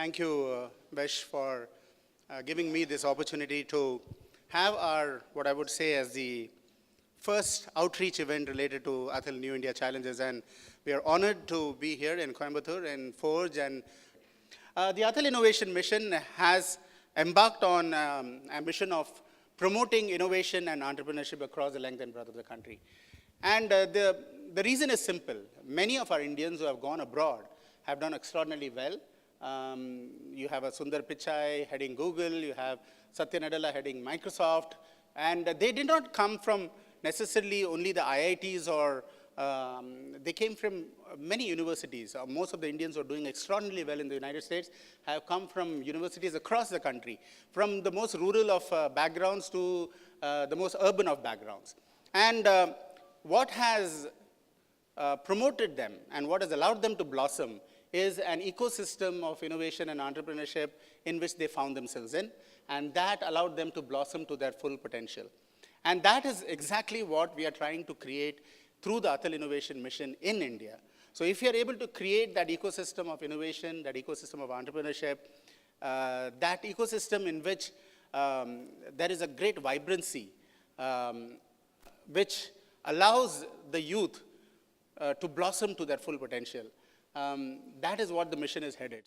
Thank you, Besh, for giving me this opportunity to have what I would say as the first outreach event related to Atal New India challenges. And we are honored to be here in Coimbatore and Forge. And the Atal Innovation Mission has embarked on a mission of promoting innovation and entrepreneurship across the length and breadth of the country. And the reason is simple. Many of our Indians who have gone abroad have done extraordinarily well. You have a Sundar Pichai heading Google, you have Satya Nadella heading Microsoft, and they did not come from necessarily only the IITs or they came from many universities. Most of the Indians who are doing extraordinarily well in the United States have come from universities across the country, from the most rural of backgrounds to the most urban of backgrounds. And what has promoted them and what has allowed them to blossom is an ecosystem of innovation and entrepreneurship in which they found themselves in, and that allowed them to blossom to their full potential. And that is exactly what we are trying to create through the Atal Innovation Mission in India. So if you are able to create that ecosystem of innovation, that ecosystem of entrepreneurship, that ecosystem in which there is a great vibrancy, which allows the youth to blossom to their full potential, that is what the mission is headed.